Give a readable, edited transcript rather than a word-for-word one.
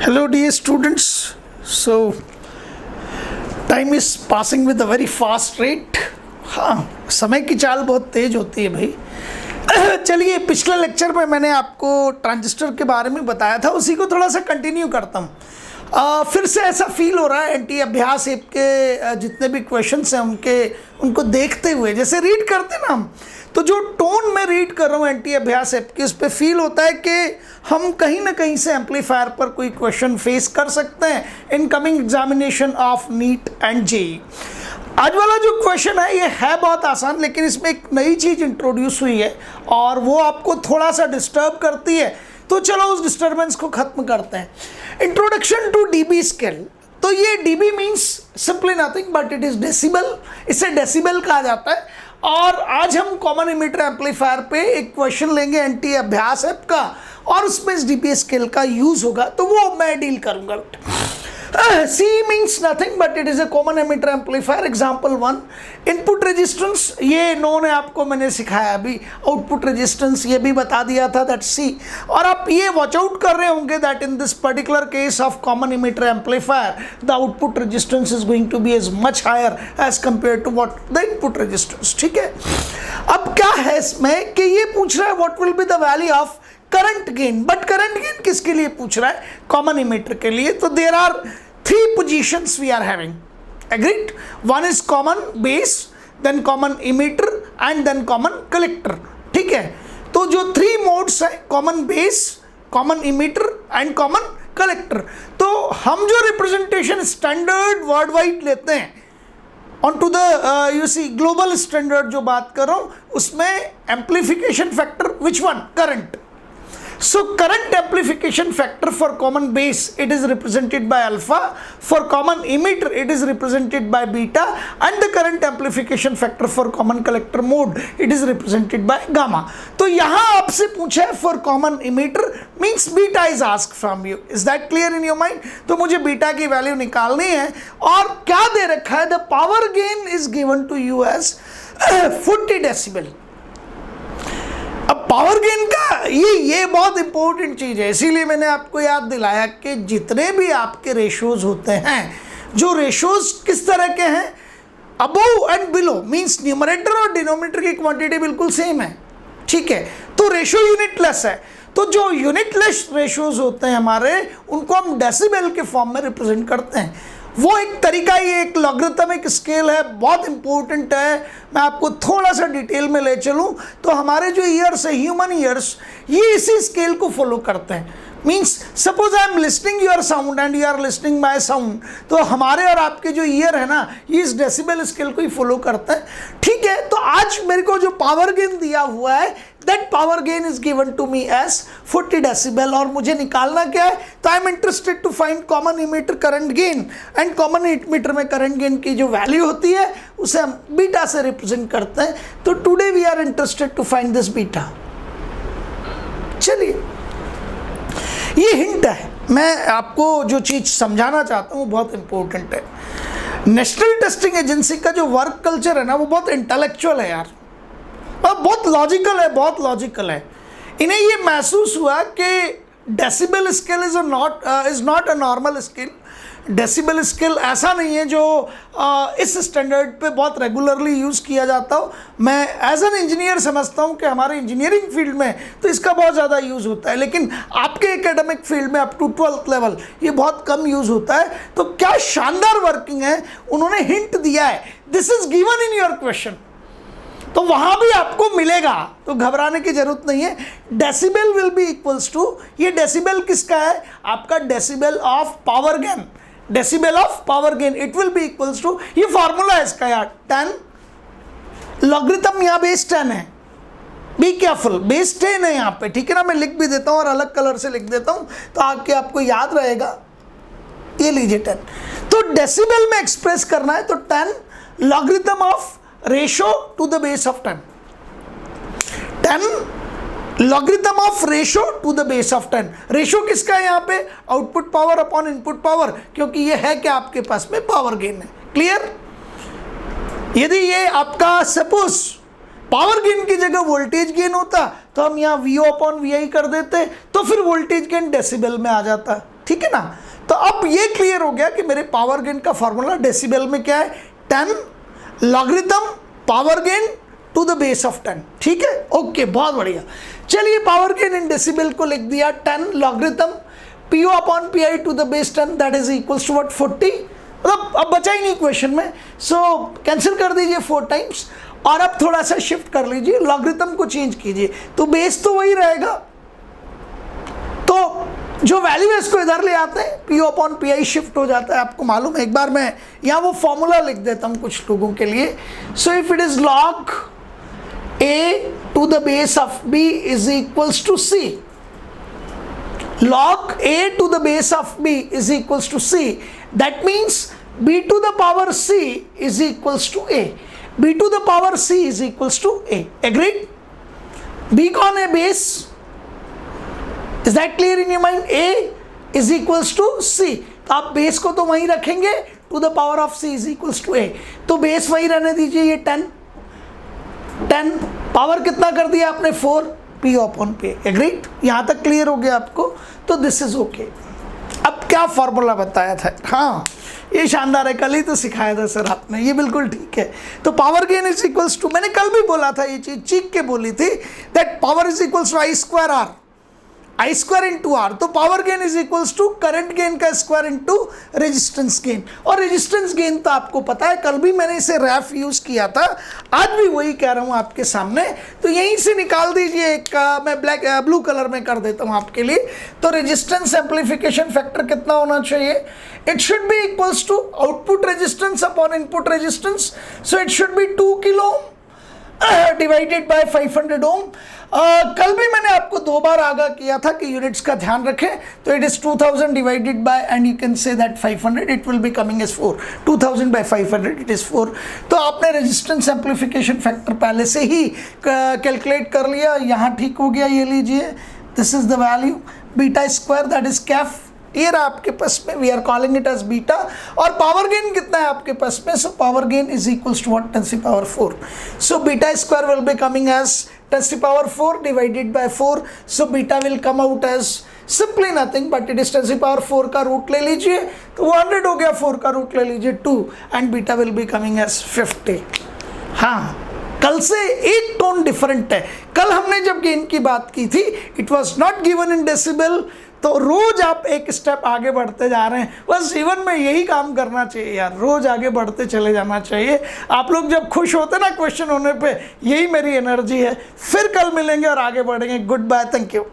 Hello dear students. So time is passing with a very fast rate. हाँ, समय की चाल बहुत तेज होती है भाई। चलिए, पिछले लेक्चर में मैंने आपको ट्रांजिस्टर के बारे में बताया था, उसी को थोड़ा सा कंटिन्यू करता हूँ। फिर से ऐसा फील हो रहा है एनटी अभ्यास ऐप के जितने भी क्वेश्चंस हैं उनको देखते हुए, जैसे रीड करते ना हम, तो जो टोन में रीड कर रहा हूँ एनटी अभ्यास ऐप की, उस पर फील होता है कि हम कहीं ना कहीं से एम्पलीफायर पर कोई क्वेश्चन फेस कर सकते हैं in coming examination of neat and JEE. आज वाला जो क्वेश्चन है ये है बहुत आसान, लेकिन इसमें एक नई चीज़ इंट्रोड्यूस हुई है और वो आपको थोड़ा सा डिस्टर्ब करती है, तो चलो उस डिस्टर्बेंस को ख़त्म करते हैं। Introduction to dB scale. तो ये dB means simply nothing but it is decibel, इसे डेसिबल कहा जाता है। और आज हम कॉमन इमीटर एम्पलीफायर पे एक क्वेश्चन लेंगे एनटी अभ्यास ऐप का, और उसमें इस डीबी स्केल का यूज़ होगा, तो वो मैं डील करूँगा। C means nothing but it is a common emitter amplifier. Example 1, input resistance ये नोन है, आपको मैंने सिखाया अभी। आउटपुट रेजिस्टेंस ये भी बता दिया था, दैट C। और आप ये वॉच आउट कर रहे होंगे that in this particular case of common emitter amplifier the output resistance is going to be as much higher as compare to what the input resistance. ठीक है, अब क्या है इसमें कि ये पूछ रहा है what will be the value of current gain, but current gain किसके लिए पूछ रहा है? कॉमन इमीटर के लिए। तो there are 3 positions we are having. Agreed? One is common base, then common emitter and then common collector. ठीक है, तो जो 3 modes है, common base, common emitter and common collector, तो हम जो representation standard worldwide लेते हैं on to the you see global standard जो बात कर रहा हूँ, उसमें amplification factor which one? Current. So current amplification factor for common base it is represented by alpha, for common emitter it is represented by beta, and the current amplification factor for common collector mode it is represented by gamma. तो यहाँ आपसे पूछा है for common emitter means beta is asked from you. Is that clear in your mind? तो मुझे beta की value निकालनी है, और क्या दे रखा है? The power gain is given to you as 40 decibel. अब पावर गेन का ये बहुत इंपॉर्टेंट चीज़ है, इसीलिए मैंने आपको याद दिलाया कि जितने भी आपके रेशोज होते हैं, जो रेशोज किस तरह के हैं, above and below means numerator और डिनोमिनेटर की क्वांटिटी बिल्कुल सेम है। ठीक है, तो रेशो यूनिटलेस है। तो जो यूनिटलेस रेशोज होते हैं हमारे, उनको हम डेसिबल के फॉर्म में रिप्रेजेंट करते हैं। वो एक तरीका, ये एक लॉगरिथमिक स्केल है, बहुत इंपॉर्टेंट है। मैं आपको थोड़ा सा डिटेल में ले चलूँ तो हमारे जो ईयर्स है, ह्यूमन ईयर्स, ये इसी स्केल को फॉलो करते हैं। Means suppose I am listening your sound and you are listening my sound, तो हमारे और आपके जो ईयर है ना, ये इस डेसिबल स्केल को ही फॉलो करते हैं। ठीक है, तो आज मेरे को जो पावर गेन दिया हुआ है, that power gain is given to me as 40 decibel, और मुझे निकालना क्या है? तो I am interested to find common emitter current gain, and common emitter में करंट गेन की जो वैल्यू होती है उसे हम बीटा से रिप्रेजेंट करते हैं। तो today we are interested to find this beta. चलिए, ये हिंट है, मैं आपको जो चीज़ समझाना चाहता हूँ वो बहुत इंपॉर्टेंट है। नेशनल टेस्टिंग एजेंसी का जो वर्क कल्चर है ना, वो बहुत इंटेलेक्चुअल है यार, और बहुत लॉजिकल है, बहुत लॉजिकल है। इन्हें ये महसूस हुआ कि decibel scale is not a normal scale. Decibel scale ऐसा नहीं है जो इस स्टैंडर्ड पे बहुत रेगुलरली यूज़ किया जाता हो। मैं एज एन इंजीनियर समझता हूँ कि हमारे इंजीनियरिंग फील्ड में तो इसका बहुत ज़्यादा यूज़ होता है, लेकिन आपके एकेडमिक फील्ड में अप टू 12th लेवल ये बहुत कम यूज़ होता है। तो क्या शानदार वर्किंग है, उन्होंने हिंट दिया है, this is given in your question, तो वहाँ भी आपको मिलेगा, तो घबराने की जरूरत नहीं है। Decibel will be equals to, ये डेसिबल किसका है? आपका decibel of power gain, decibel of power gain it will be equals to, ये फॉर्मूला है इसका यार, 10 लॉगरिथम, यहाँ बेस 10 है, बी केयरफुल, बेस 10 है यहाँ पे। ठीक है ना, मैं लिख भी देता हूँ और अलग कलर से लिख देता हूँ तो आके आपको याद रहेगा। ये लीजिए 10, तो डेसिबल में एक्सप्रेस करना है तो 10 logarithm of ratio two the base of 10, 10 logarithm of ratio two the base of 10। Ratio किसका है यहाँ पे? Output power upon input power, क्योंकि ये है कि आपके पास में पावर गेन है। क्लियर? यदि ये आपका सपोज पावर गेन की जगह वोल्टेज गेन होता तो हम यहाँ वी ओ अपॉन वी आई कर देते, तो फिर वोल्टेज गेन डेसिबल में आ जाता। ठीक है ना। तो अब ये क्लियर हो गया कि मेरे पावर गेन का फॉर्मूला डेसिबल में क्या है, 10 logarithm power gain to the base of 10, ठीक है। ओके, बहुत बढ़िया। चलिए पावर गेन इन डेसिबल को लिख दिया 10 logarithm PO upon PI to the base 10, that is equals to what 40। मतलब अब बचा ही नहीं क्वेश्चन में, सो कैंसिल कर दीजिए 4 टाइम्स और अब थोड़ा सा शिफ्ट कर लीजिए, लॉगरिथम को चेंज कीजिए तो बेस तो वही रहेगा। तो जो वैल्यू है इसको इधर ले आते हैं, PO अपॉन PI शिफ्ट हो जाता है, आपको मालूम है। एक बार मैं यहाँ वो फॉर्मूला लिख देता हूँ कुछ लोगों के लिए। So if it is log A to the base of B is equals to C, log A to the base of B is equals to C, that means B to the power C is equals to A, B to the power C is equals to A, agreed? B कौन है, base, is that clear in your mind? A is equals to C, तो आप base को तो वहीं रखेंगे, to the power of C is equals to A, तो base वहीं रहने दीजिए, ये 10 पावर कितना कर दिया आपने 4 PO अपॉन PI, एग्रीड? यहाँ तक क्लियर हो गया आपको, तो दिस इज ओके। अब क्या फॉर्मूला बताया था, हाँ ये शानदार है, कल ही तो सिखाया था सर आपने, ये बिल्कुल ठीक है। तो power gain is equals to, मैंने कल भी बोला था ये चीज, चीख के बोली थी, that power is equals to I square into R. तो power gain is equals to current gain का स्क्वायर इंटू रेजिस्टेंस गेन, और रेजिस्टेंस गेन तो आपको पता है, कल भी मैंने इसे रैफ यूज किया था, आज भी वही कह रहा हूं आपके सामने। तो यहीं से निकाल दीजिए एक, मैं ब्लू कलर में कर देता हूं आपके लिए। तो रेजिस्टेंस एम्पलीफिकेशन फैक्टर कितना होना चाहिए, it should be equals to output resistance upon input resistance, so it should be 2 kilo divided by 500 ohm. कल भी मैंने आपको 2 बार आगाह किया था कि यूनिट्स का ध्यान रखें, तो it is 2000 divided by, and you can say that 500, it will be coming as 4, 2000 by 500 it is 4। तो आपने रेजिस्टेंस एम्पलीफिकेशन फैक्टर पहले से ही कैलकुलेट कर लिया, यहाँ ठीक हो गया, ये लीजिए, this is the value beta square, that is कैफ, ये रहा आपके पास में, we are calling it as beta. और पावर गेन कितना है आपके पास में, so power gain is equals to what, 10⁻⁴। So beta square will be coming as 10⁻⁴ divided by 4, so beta will come out as simply nothing but it is 10⁻⁴ का root ले लीजिए तो 100 हो गया, 4 का रूट ले लीजिए 2, and beta will be coming as 50। हाँ, कल से एक टोन डिफरेंट है। कल हमने जब गेन की बात की थी, it was not given in decibel, तो रोज आप एक स्टेप आगे बढ़ते जा रहे हैं। बस जीवन में यही काम करना चाहिए यार, रोज आगे बढ़ते चले जाना चाहिए। आप लोग जब खुश होते ना क्वेश्चन होने पे, यही मेरी एनर्जी है। फिर कल मिलेंगे और आगे बढ़ेंगे। Goodbye, thank you.